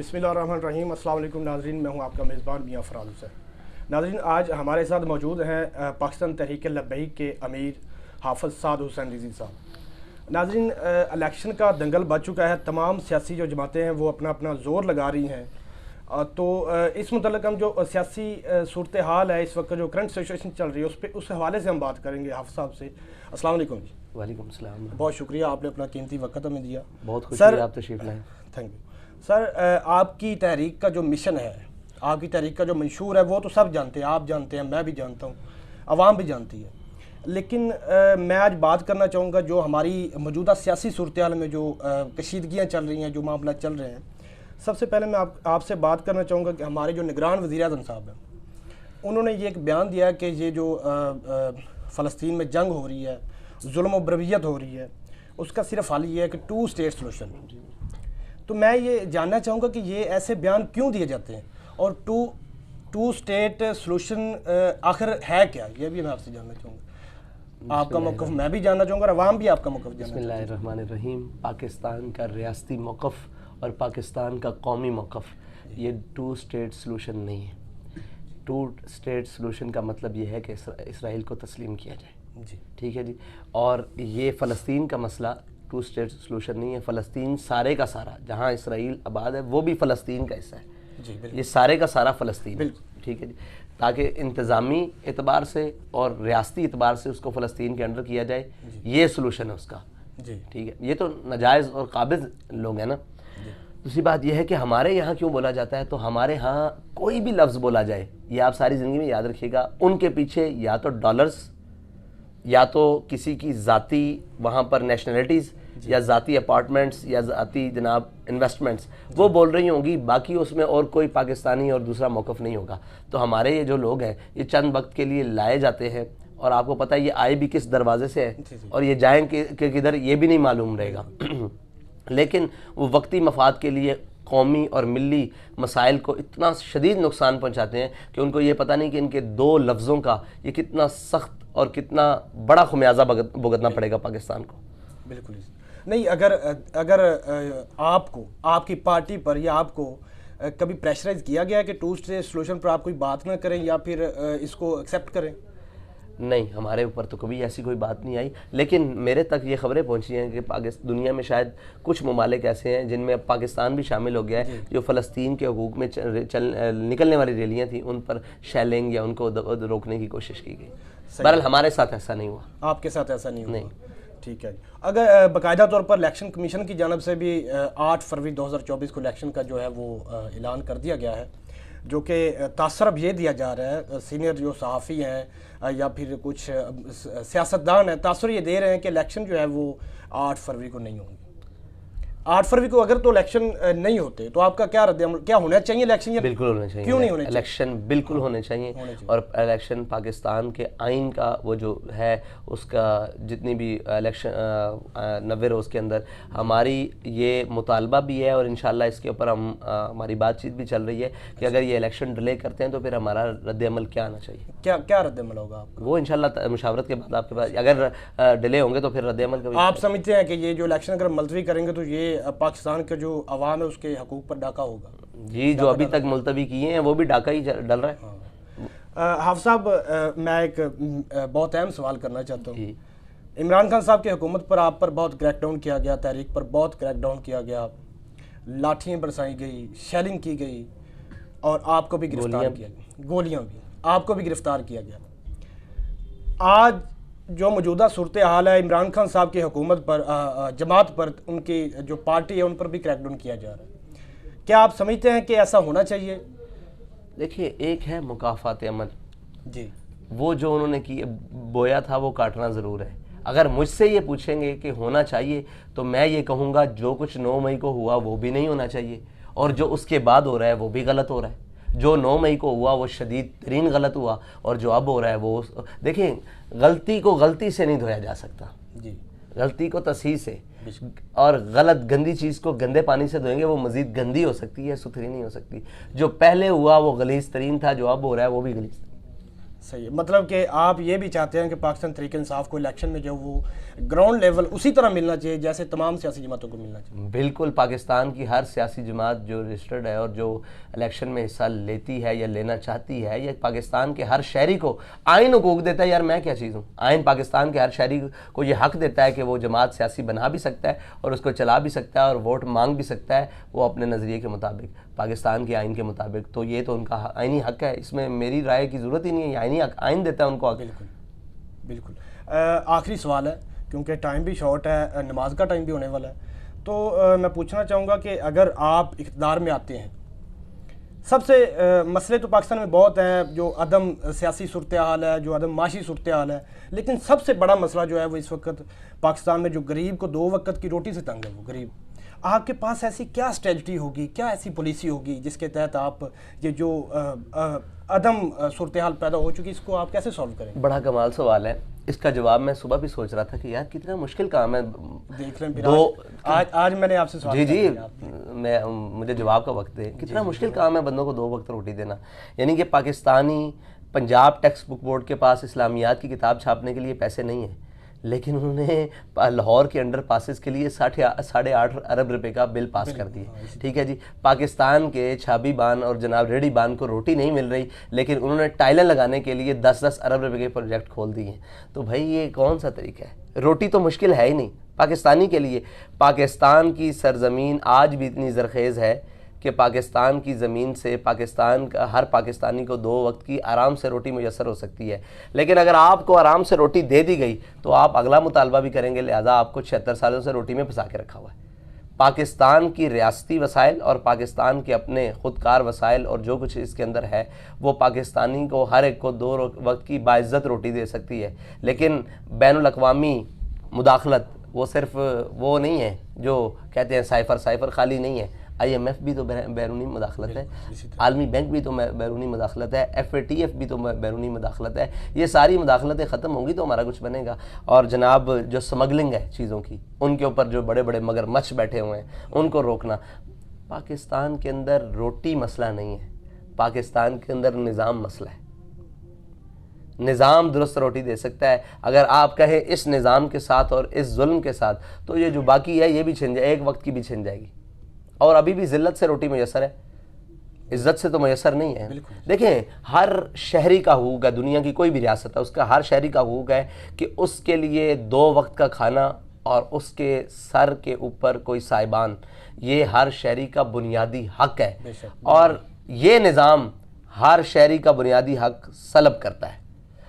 बिस्मिल्लाहिर्रहमानिर्रहीम। अस्सलाम वालेकुम नाज़रीन, मैं हूं आपका मेज़बान मियां फ़राल हुसैन। नाज़रीन, आज हमारे साथ मौजूद हैं पाकिस्तान तहरीक लब्बैक के अमीर हाफ़िज़ साद हुसैन रिज़वी साहब। नाज़रीन, इलेक्शन का दंगल बच चुका है, तमाम सियासी जो जमातें हैं वो अपना अपना ज़ोर लगा रही हैं। तो इस मुतल्लिक़ हम जो सियासी सूरत हाल है, इस वक्त जो करंट सिचुएशन चल रही है, उस हवाले से हम बात करेंगे हाफ़िज़ साहब से। अस्सलाम वालेकुम जी। वालेकुम सलाम। बहुत शुक्रिया, आपने अपना कीमती वक्त हमें दिया। बहुत खुशी है आप तशरीफ़ लाए। Thank you sir. आपकी तहरीक का जो मिशन है, आपकी तहरीक का जो मंशूर है, वो तो सब जानते हैं, आप जानते हैं, मैं भी जानता हूँ, आवाम भी जानती है। लेकिन मैं आज बात करना चाहूँगा जो हमारी मौजूदा सियासी सूरत हाल में जो कशीदगियाँ चल रही हैं, जो मामला चल रहे हैं। सबसे पहले मैं आपसे बात करना चाहूँगा कि हमारे जो निगरान वज़ीर-ए-आज़म साहब हैं, उन्होंने ये एक बयान दिया कि ये जो फ़लस्तीन में जंग हो रही है, जुल्म और बरवियत हो रही है, उसका सिर्फ हल ये है कि 2 स्टेट सोल्यूशन। तो मैं ये जानना चाहूँगा कि ये ऐसे बयान क्यों दिए जाते हैं और टू स्टेट सोल्यूशन आखिर है क्या, ये भी मैं आपसे जानना चाहूँगा। आपका मौक़िफ़ मैं भी जानना चाहूँगा और अवाम भी आपका मौक़िफ़ जानना चाहूँगा। बिस्मिल्लाहिर्रहमानिर्रहीम। पाकिस्तान का रियासती मौक़िफ़ और पाकिस्तान का कौमी मौक़िफ़, ये 2 स्टेट सोल्यूशन नहीं है। 2 स्टेट सोल्यूशन का मतलब ये है कि इसराइल को तस्लीम किया जाए जी, ठीक है जी। और ये फ़लस्तीन का मसला 2 स्टेट सोल्यूशन नहीं है। फ़लस्तीन सारे का सारा, जहाँ इसराइल आबाद है वो भी फ़लस्तीन का हिस्सा है जी, ये सारे का सारा फ़लस्तीन है, ठीक है जी। ताकि इंतज़ामी एतबार से और रियासती एतबार से उसको फ़लस्तीन के अंडर किया जाए, ये सोल्यूशन है उसका जी, ठीक है। ये तो नाजायज़ और काबिज़ लोग हैं ना। दूसरी बात यह है कि हमारे यहाँ क्यों बोला जाता है, तो हमारे यहाँ कोई भी लफ्ज़ बोला जाए, ये आप सारी ज़िंदगी में याद रखिएगा, उनके पीछे या तो डॉलर्स, या तो किसी की ज़ाती वहाँ पर नेशनलिटीज़, या ज़ाती अपार्टमेंट्स, या ज़ाती जनाब इन्वेस्टमेंट्स वो बोल रही होंगी। बाकी उसमें और कोई पाकिस्तानी और दूसरा मौक़िफ़ नहीं होगा। तो हमारे ये जो लोग हैं, ये चंद वक्त के लिए लाए जाते हैं और आपको पता है ये आए भी किस दरवाजे से है और ये जाएँ किधर ये भी नहीं मालूम रहेगा। लेकिन वो वक्ती मफाद के लिए कौमी और मिली मसाइल को इतना शदीद नुकसान पहुँचाते हैं कि उनको ये पता नहीं कि इनके 2 लफ्ज़ों का ये कितना सख्त और कितना बड़ा खुमियाजा भुगतना पड़ेगा पाकिस्तान को। बिल्कुल नहीं। अगर आपको, आपकी पार्टी पर या आपको कभी प्रेशराइज किया गया है कि 2 स्टेट सोल्यूशन पर आप कोई बात ना करें या फिर इसको एक्सेप्ट करें? नहीं, हमारे ऊपर तो कभी ऐसी कोई बात नहीं आई। लेकिन मेरे तक ये खबरें पहुंची हैं कि दुनिया में शायद कुछ ममालिक ऐसे हैं जिनमें अब पाकिस्तान भी शामिल हो गया है, जो फ़लस्तीन के हकूक़ में निकलने वाली रैलियाँ थी उन पर शेलिंग या उनको रोकने की कोशिश की गई। बहरहाल हमारे साथ ऐसा नहीं हुआ। आपके साथ ऐसा नहीं हुआ? ठीक है। अगर बाकायदा तौर पर इलेक्शन कमीशन की जानब से भी 8 फरवरी 2024 को इलेक्शन का जो है वो ऐलान कर दिया गया है, जो कि तासर अब ये दिया जा रहा है, सीनियर जो सहाफ़ी हैं या फिर कुछ सियासतदान हैं, तासर ये दे रहे हैं कि इलेक्शन जो है वो 8 फरवरी को नहीं होंगे। 8 फरवरी को अगर तो इलेक्शन नहीं होते तो आपका क्या रद्द-ए-अमल, क्या होना चाहिए इलेक्शन? या बिल्कुल होने चाहिए। क्यों नहीं होने चाहिए? इलेक्शन बिल्कुल होने चाहिए और इलेक्शन पाकिस्तान के आइन का वो जो है उसका जितनी भी इलेक्शन 90 रोज़ के अंदर हमारी ये मुतालबा भी है और इंशाल्लाह इसके ऊपर हमारी बातचीत भी चल रही है कि अगर ये इलेक्शन डिले करते हैं तो फिर हमारा रद्द-ए-अमल क्या आना चाहिए। क्या रद्द-ए-अमल होगा आपका? वो इंशाल्लाह मुशावरत के बाद आपके पास, अगर डिले होंगे तो फिर रद्द-ए-अमल का। आप समझते हैं कि ये जो इलेक्शन अगर मुलतवी करेंगे तो ये पाकिस्तान के जो अवाम है उसके हकूक़ पर डाका होगा? जी, जो अभी तक मुलतवी किए हैं वो भी डाका ही डल रहा है। हाफ़िज़ साहब, मैं एक बहुत अहम सवाल करना चाहता हूँ। इमरान खान साहब की हुकूमत पर आप पर बहुत क्रैकडाउन किया गया, तहरीक पर बहुत क्रैकडाउन किया गया, लाठियाँ बरसाई गई, शेलिंग की गई और आपको भी गिरफ्तार किया गया, गोलियाँ भी, आपको भी गिरफ्तार किया गया। आज जो मौजूदा सूरत हाल है, इमरान खान साहब की हुकूमत पर, जमात पर, उनकी जो पार्टी है उन पर भी क्रैकडाउन किया जा रहा है। क्या आप समझते हैं कि ऐसा होना चाहिए? देखिए, एक है मुकाफ़ात अमल जी, वो जो उन्होंने की बोया था वो काटना ज़रूर है। अगर मुझसे ये पूछेंगे कि होना चाहिए तो मैं ये कहूँगा जो कुछ 9 मई को हुआ वो भी नहीं होना चाहिए और जो उसके बाद हो रहा है वो भी गलत हो रहा है। जो 9 मई को हुआ वो शदीद तरीन गलत हुआ और जो अब हो रहा है वो, देखिए, गलती को गलती से नहीं धोया जा सकता जी, गलती को तसही से, और गलत गंदी चीज़ को गंदे पानी से धोएंगे वो मज़ीद गंदी हो सकती है, सुथरी नहीं हो सकती। जो पहले हुआ वो गलीज़ तरीन था, जो अब हो रहा है वो भी गलीज़। सही है, मतलब कि आप ये भी चाहते हैं कि पाकिस्तान तहरीक इंसाफ को इलेक्शन में जो वो ग्राउंड लेवल उसी तरह मिलना चाहिए जैसे तमाम सियासी जमातों को मिलना चाहिए। बिल्कुल, पाकिस्तान की हर सियासी जमात जो रजिस्टर्ड है और जो इलेक्शन में हिस्सा लेती है या लेना चाहती है, या पाकिस्तान के हर शहरी को आइन हुकूक देता है। यार मैं क्या चीज़ हूँ, आइन पाकिस्तान के हर शहरी को ये हक देता है कि वो जमात सियासी बना भी सकता है और उसको चला भी सकता है और वोट मांग भी सकता है वो अपने नज़रिए के मुताबिक, पाकिस्तान के आइन के मुताबिक। तो ये तो उनका आइनी हक है, इसमें मेरी राय की ज़रूरत ही नहीं है, ये आइनी हक, आइन देता है उनको हक। बिल्कुल बिल्कुल। आखिरी सवाल है क्योंकि टाइम भी शॉर्ट है, नमाज का टाइम भी होने वाला है, तो मैं पूछना चाहूँगा कि अगर आप इक़्तिदार में आते हैं, सबसे मसले तो पाकिस्तान में बहुत हैं, जो अदम सियासी सूरत हाल है, जो अदम माशी सूरत हाल है, लेकिन सबसे बड़ा मसला जो है वो इस वक्त पाकिस्तान में जो गरीब को 2 वक्त की रोटी से तंग है वो गरीब, आपके पास ऐसी क्या स्ट्रेटजी होगी, क्या ऐसी पॉलिसी होगी जिसके तहत आप ये जो अदम सूरत हाल पैदा हो चुकी इसको आप कैसे सॉल्व करेंगे? बड़ा कमाल सवाल है, इसका जवाब मैं सुबह भी सोच रहा था कि यार कितना मुश्किल काम है। देख लें फिर आज मैंने आपसे सवाल जी मैं मुझे जवाब का वक्त दे, कितना मुश्किल काम है बंदों को 2 वक्त रोटी देना। यानी कि Pakistani Punjab text book board के पास इस्लामियात की किताब छापने के लिए पैसे नहीं है, लेकिन उन्होंने लाहौर के अंडर पासेस के लिए 8.5 अरब रुपए का बिल पास कर दिए। ठीक है जी, पाकिस्तान के छाबी बान और जनाब रेडी बान को रोटी नहीं मिल रही, लेकिन उन्होंने टाइलें लगाने के लिए 10-10 अरब रुपए के प्रोजेक्ट खोल दिए। तो भाई ये कौन सा तरीका है? रोटी तो मुश्किल है ही नहीं पाकिस्तानी के लिए। पाकिस्तान की सरजमीन आज भी इतनी जरखेज़ है कि पाकिस्तान की ज़मीन से पाकिस्तान का हर पाकिस्तानी को 2 वक्त की आराम से रोटी मुयसर हो सकती है। लेकिन अगर आपको आराम से रोटी दे दी गई तो आप अगला मुतालबा भी करेंगे, लिहाजा आपको 76 सालों से रोटी में फंसा के रखा हुआ है। पाकिस्तान की रियासती वसाइल और पाकिस्तान के अपने ख़ुदकार वसाइल और जो कुछ इसके अंदर है वो पाकिस्तानी को हर एक को 2 वक्त की बाइज़्ज़त रोटी दे सकती है। लेकिन बैनुल अक़वामी मुदाखलत वो सिर्फ वो नहीं है जो कहते हैं साइफ़र खाली नहीं है। IMF भी तो बैरूनी मुदाखलत है, आलमी बैंक भी तो बैरूनी मुदाखलत है, FATF भी तो बैरूनी मुदाखलत है। ये सारी मुदाखलतें ख़त्म होंगी तो हमारा कुछ बनेगा। और जनाब जो स्मगलिंग है चीज़ों की, उनके ऊपर जो बड़े बड़े मगरमच्छ बैठे हुए हैं उनको रोकना। पाकिस्तान के अंदर रोटी मसला नहीं है, पाकिस्तान के अंदर निज़ाम मसला है। निज़ाम दुरुस्त रोटी दे सकता है। अगर आप कहें इस निज़ाम के साथ और इस जुल्म के साथ, तो ये जो बाकी है ये भी छिन जाए, 1 वक्त की भी छिन जाएगी। और अभी भी ज़िल्लत से रोटी मुयसर है, इज़्ज़त से तो मुयसर नहीं है। देखें, हर शहरी का हुकूक है, दुनिया की कोई भी रियासत है उसका हर शहरी का हुकूक है कि उसके लिए 2 वक्त का खाना और उसके सर के ऊपर कोई साइबान, ये हर शहरी का बुनियादी हक है। और ये निज़ाम हर शहरी का बुनियादी हक सलब करता है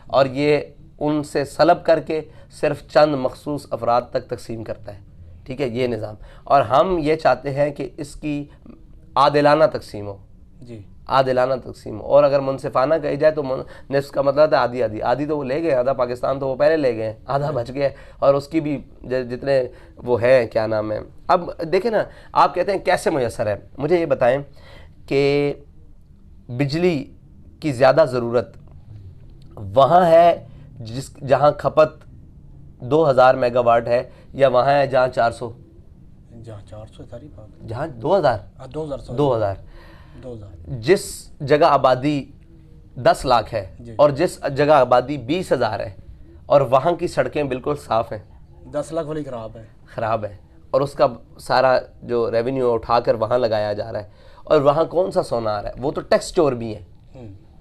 और ये उनसे सलब करके सिर्फ चंद मखसूस अफराद तक तकसीम करता है। ठीक है, ये निज़ाम। और हम ये चाहते हैं कि इसकी आदिलाना तकसीम हो जी, आदिलाना तकसीम हो। और अगर मुनसिफाना कही जाए तो निस्फ का मतलब है आधी आधी। आधी तो वो ले गए, आधा पाकिस्तान तो वो पहले ले गए, आधा बच गया और उसकी भी जितने वो है क्या नाम है। अब देखें ना, आप कहते हैं कैसे मुयसर है, मुझे ये बताएं कि बिजली की ज़्यादा ज़रूरत वहाँ है जहाँ खपत 2000 मेगावाट है, या वहाँ है जहाँ 400, जहाँ 400 सारी बात, जहाँ 2000 जिस जगह आबादी 10 लाख है और जिस जगह आबादी 20,000 है और वहाँ की सड़कें बिल्कुल साफ़ हैं, 10 लाख वाली ख़राब है और उसका सारा जो रेवेन्यू उठाकर वहाँ लगाया जा रहा है। और वहाँ कौन सा सोना आ रहा है? वो तो टैक्स चोर भी है,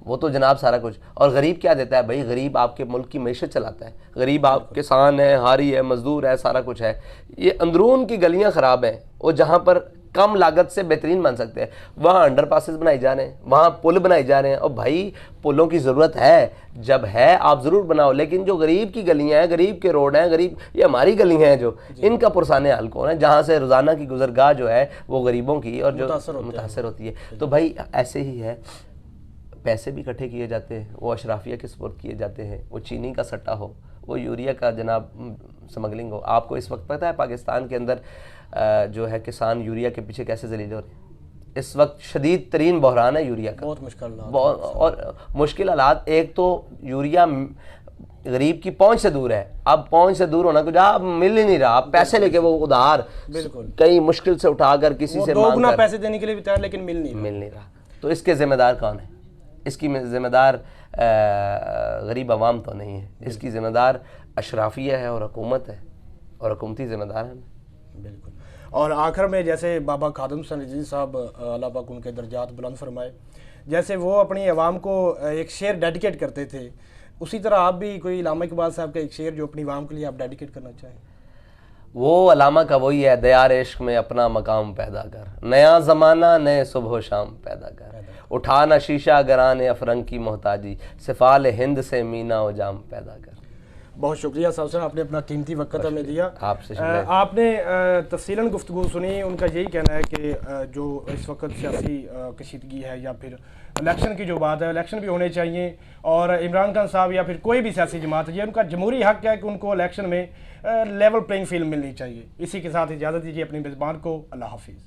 वो तो जनाब सारा कुछ। और गरीब क्या देता है भाई? गरीब आपके मुल्क की मैशत चलाता है, गरीब आप किसान है, हारी है, मजदूर है, सारा कुछ है। ये अंदरून की गलियां ख़राब हैं, वो जहाँ पर कम लागत से बेहतरीन बन सकते हैं, वहाँ अंडर पासेस बनाए जा रहे हैं, वहाँ पुल बनाए जा रहे हैं। और भाई पुलों की ज़रूरत है, जब है आप ज़रूर बनाओ, लेकिन जो गरीब की गलियाँ हैं, गरीब के रोड हैं, गरीब ये हमारी गलियाँ हैं जो इनका पुरसाने हाल कौन है, जहाँ से रोज़ाना की गुजरगाह जो है वो गरीबों की और जो मुतासर होती है। तो भाई ऐसे ही है, पैसे भी इकट्ठे किए जाते हैं, वो अशराफिया के सुपुर्द किए जाते हैं, वो चीनी का सट्टा हो, वो यूरिया का जनाब स्मगलिंग हो। आपको इस वक्त पता है पाकिस्तान के अंदर जो है किसान यूरिया के पीछे कैसे जलील हो रहे हैं? इस वक्त शदीद तरीन बहरान है यूरिया का, बहुत मुश्किल और मुश्किल हालात। एक तो यूरिया गरीब की पहुंच से दूर है, अब पहुंच से दूर होना कुछ आप मिल ही नहीं रहा, आप पैसे लेके वो उधार कई मुश्किल से उठाकर किसी से मांग कर पैसे देने के लिए भी तैयार, लेकिन मिल नहीं रहा। तो इसके जिम्मेदार कौन है? इसकी जिम्मेदार गरीब आवाम तो नहीं है, इसकी जिम्मेदार अशराफिया है और हुकूमत है, और हुकूमती जिम्मेदार है। बिल्कुल। और आखिर में जैसे बाबा खादिम हसन रिजवी साहब अल्लाह पाक उनके दर्जात बुलंद फरमाए, जैसे वो अपनी आवाम को एक शेर डेडिकेट करते थे, उसी तरह आप भी कोई इल्लामा इकबाल साहब का एक शेर जो अपनी आवाम के लिए आप डेडिकेट करना चाहें? वो अलामा का वही है, दयार इश्क में अपना मकाम पैदा कर, नया ज़माना नए सुबह शाम पैदा कर, उठाना शीशा गराने अफरंग की मोहताजी, सिफाल हिंद से मीना व जाम पैदा कर। बहुत शुक्रिया साहब साहब, आपने अपना कीमती वक्त हमें दिया। आपसे आपने तफसीलन गुफ्तगू सुनी। उनका यही कहना है कि जो इस वक्त सियासी कशीदगी है या फिर इलेक्शन की जो बात है, इलेक्शन भी होने चाहिए, और इमरान खान साहब या फिर कोई भी सियासी जमात है, ये उनका जमहूरी हक है कि उनको इलेक्शन में लेवल प्लेइंग फील्ड मिलनी चाहिए। इसी के साथ इजाज़त दीजिए अपनी मेज़बान को। अल्लाह हाफिज़।